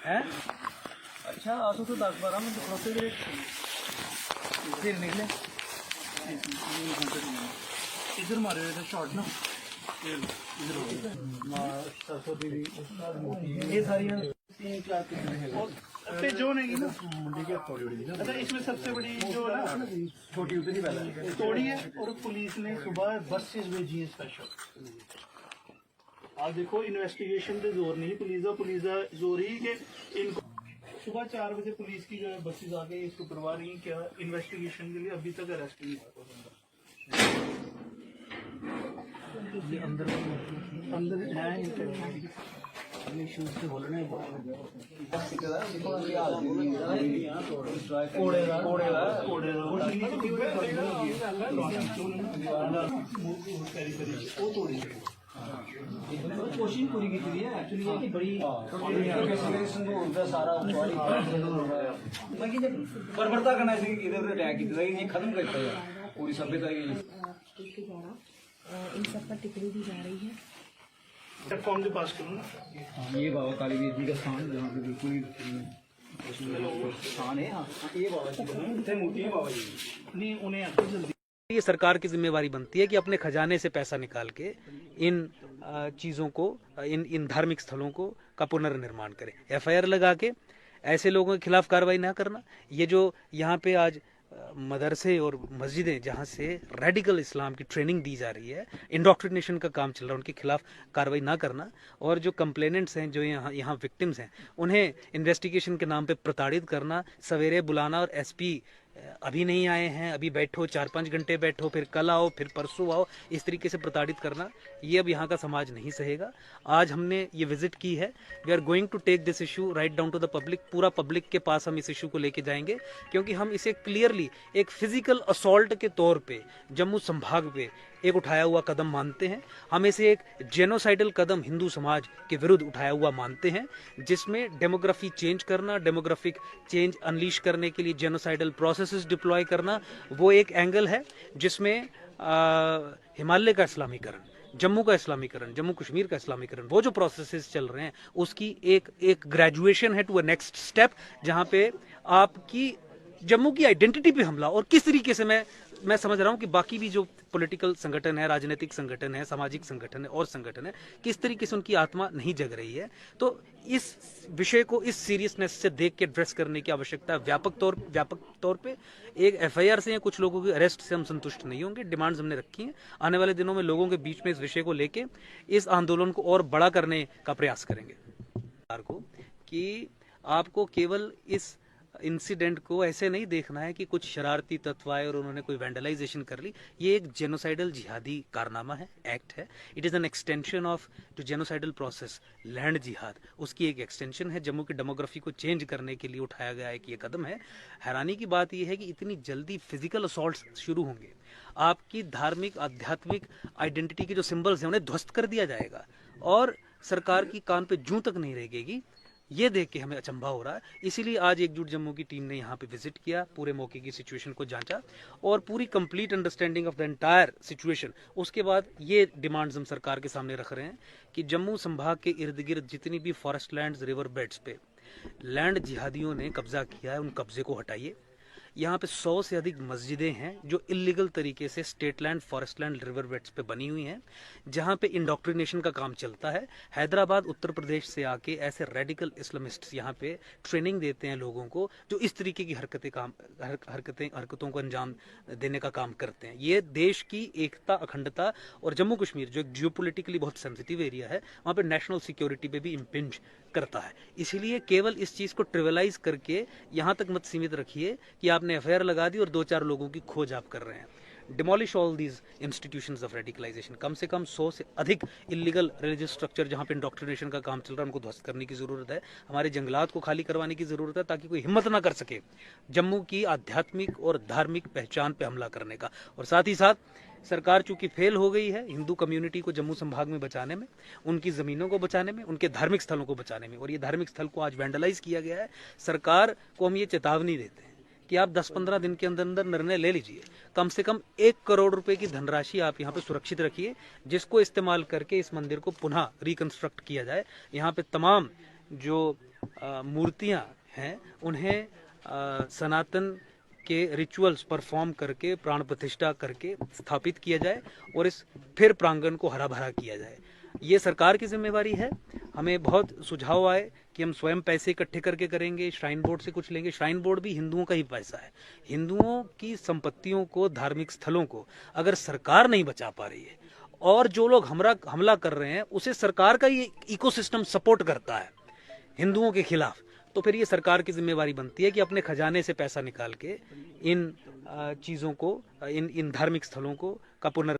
हैं? अच्छा आसो तो 10-12 मिनट खड़ोते थे फिर निकले इधर मारे हुए थे शॉट ना ये सारी पे जोन है ना अच्छा इसमें सबसे बड़ी जो है ना छोटी उतनी पहले तोड़ी है और पुलिस ने सुबह बसेस भेजी है स्पेशल। आज देखो इन्वेस्टिगेशन पे जोर नहीं पुलिस का जोर ही कि इनको सुबह 4 बजे पुलिस की जो है बसेस आके इसको करवा रही क्या इन्वेस्टिगेशन के लिए अभी तक अरेस्ट नहीं हुआ। अंदर है अपने शूज से बोलना है कोशिश पूरी की थी एक्चुअली ये कि बड़ी सारा बर्बरता करना चाहिए कि इधर अटैक किया ये खत्म करता है पूरी सभ्यता की इन सब पर टिप्पणी दी जा रही है। फॉर्म के पास करूँ ना ये बाबा कालीवीर जी का स्थान जहाँ पे बिल्कुल स्थान है। ये बाबा मूर्ति है बाबा जी नहीं उन्हें आपको जल्दी ये सरकार की जिम्मेवारी बनती है कि अपने खजाने से पैसा निकाल के इन चीज़ों को इन धार्मिक स्थलों को का पुनर्निर्माण करे। एफआईआर लगा के ऐसे लोगों के खिलाफ कार्रवाई ना करना। ये जो यहाँ पे आज मदरसे और मस्जिदें जहाँ से रेडिकल इस्लाम की ट्रेनिंग दी जा रही है, इंडोक्ट्रिनेशन का काम चल रहा है, उनके खिलाफ कार्रवाई ना करना। और जो कंप्लेनेंट्स हैं, जो यहाँ विक्टिम्स हैं, उन्हें इन्वेस्टिगेशन के नाम पे प्रताड़ित करना, सवेरे बुलाना और एसपी अभी नहीं आए हैं, अभी बैठो 4-5 घंटे बैठो, फिर कल आओ, फिर परसों आओ, इस तरीके से प्रताड़ित करना, ये अब यहाँ का समाज नहीं सहेगा। आज हमने ये विजिट की है। We are going to take this issue right down to the public. पूरा पब्लिक के पास हम इस इशू को लेके जाएंगे, क्योंकि हम इसे क्लियरली एक फिजिकल असॉल्ट के तौर पे जम्मू संभाग पे एक उठाया हुआ कदम मानते हैं। हम इसे एक जेनोसाइडल कदम हिंदू समाज के विरुद्ध उठाया हुआ मानते हैं, जिसमें डेमोग्राफी चेंज करना, डेमोग्राफिक चेंज अनलीश करने के लिए जेनोसाइडल प्रोसेसेस डिप्लॉय करना, वो एक एंगल है जिसमें हिमालय का इस्लामीकरण, जम्मू का इस्लामीकरण, जम्मू कश्मीर का इस्लामीकरण, वो जो प्रोसेसेस चल रहे हैं उसकी एक ग्रेजुएशन है टू अ नेक्स्ट स्टेप, जहां पे आपकी जम्मू की आइडेंटिटी पे हमला। और किस तरीके से मैं समझ रहा हूं कि बाकी भी जो पॉलिटिकल संगठन है, राजनीतिक संगठन है, सामाजिक संगठन है और संगठन है, किस तरीके से उनकी आत्मा नहीं जग रही है। तो इस विषय को इस सीरियसनेस से देख के एड्रेस करने की आवश्यकता है। व्यापक तौर पे एक एफआईआर से या कुछ लोगों की अरेस्ट से हम संतुष्ट नहीं होंगे। डिमांड्स हमने रखी हैं। आने वाले दिनों में लोगों के बीच में इस विषय को लेके इस आंदोलन को और बड़ा करने का प्रयास करेंगे। सरकार को कि आपको केवल इस इंसिडेंट को ऐसे नहीं देखना है कि कुछ शरारती तत्व आए और उन्होंने कोई वैंडलाइजेशन कर ली। ये एक जेनोसाइडल जिहादी कारनामा है, एक्ट है। It is an extension of जो जेनोसाइडल प्रोसेस, लैंड जिहाद, उसकी एक एक्सटेंशन है। जम्मू की डेमोग्राफी को चेंज करने के लिए उठाया गया एक ये कदम है। हैरानी की बात यह है कि इतनी जल्दी फिजिकल असॉल्ट शुरू होंगे, आपकी धार्मिक आध्यात्मिक आइडेंटिटी के जो सिंबल्स हैं उन्हें ध्वस्त कर दिया जाएगा और सरकार की कान पे जूं तक नहीं रहेगी। ये देख के हमें अचंभा हो रहा है। इसीलिए आज एकजुट जम्मू की टीम ने यहाँ पे विजिट किया, पूरे मौके की सिचुएशन को जांचा और पूरी complete understanding of the entire situation. उसके बाद ये डिमांड्स हम सरकार के सामने रख रहे हैं कि जम्मू संभाग के इर्द गिर्द जितनी भी फॉरेस्ट लैंड्स, रिवर बेड्स पे लैंड जिहादियों ने कब्जा किया है, उन कब्जे को हटाइए। यहाँ पे 100 से अधिक मस्जिदें हैं जो इलीगल तरीके से state land, forest land, river beds पे बनी हुई हैं, जहाँ पे इंडोक्ट्रिनेशन का काम चलता है। हैदराबाद, उत्तर प्रदेश से आके ऐसे रेडिकल इस्लामिस्ट्स यहाँ पे ट्रेनिंग देते हैं लोगों को, जो इस तरीके की हरकतों को अंजाम देने का काम करते हैं। ये देश की एकता, अखंडता और जम्मू कश्मीर जो एक जियोपॉलिटिकली बहुत सेंसिटिव एरिया है, वहाँ पे नेशनल सिक्योरिटी पे भी इम्पिंज करता है। इसीलिए केवल इस चीज़ को ट्रिवलाइज करके यहाँ तक मत सीमित रखिए कि आपने एफआईआर लगा दी और 2-4 लोगों की खोज आप कर रहे हैं। Demolish all these institutions of radicalization. कम से कम 100 से अधिक इलीगल रिलीजियस स्ट्रक्चर जहाँ पे इंडोक्ट्रिनेशन का काम चल रहा है, उनको ध्वस्त करने की जरूरत है। हमारे जंगलात को खाली करवाने की जरूरत है, ताकि कोई हिम्मत ना कर सके जम्मू की आध्यात्मिक और धार्मिक पहचान पे हमला करने का। और साथ ही साथ सरकार चूंकि फेल हो गई है हिंदू कम्युनिटी को जम्मू संभाग में बचाने में, उनकी जमीनों को बचाने में, उनके धार्मिक स्थलों को बचाने में, और ये धार्मिक स्थल को आज वैंडलाइज किया गया है। सरकार को हम ये चेतावनी देते हैं कि आप 10-15 दिन के अंदर अंदर निर्णय ले लीजिए, कम से कम 1 करोड़ रुपए की धनराशि आप यहाँ पे सुरक्षित रखिए, जिसको इस्तेमाल करके इस मंदिर को पुनः रिकंस्ट्रक्ट किया जाए। यहाँ पे तमाम जो मूर्तियां हैं उन्हें सनातन के रिचुअल्स परफॉर्म करके प्राण प्रतिष्ठा करके स्थापित किया जाए और इस फिर प्रांगण को हरा भरा किया जाए। ये सरकार की जिम्मेवारी है। हमें बहुत सुझाव आए कि हम स्वयं पैसे इकट्ठे करके करेंगे, श्राइन बोर्ड से कुछ लेंगे। श्राइन बोर्ड भी हिंदुओं का ही पैसा है। हिंदुओं की संपत्तियों को, धार्मिक स्थलों को अगर सरकार नहीं बचा पा रही है और जो लोग हमला कर रहे हैं उसे सरकार का ही इकोसिस्टम सपोर्ट करता है हिंदुओं के खिलाफ, तो फिर ये सरकार की जिम्मेवारी बनती है कि अपने खजाने से पैसा निकाल के इन चीज़ों को, इन धार्मिक स्थलों को का पुनर्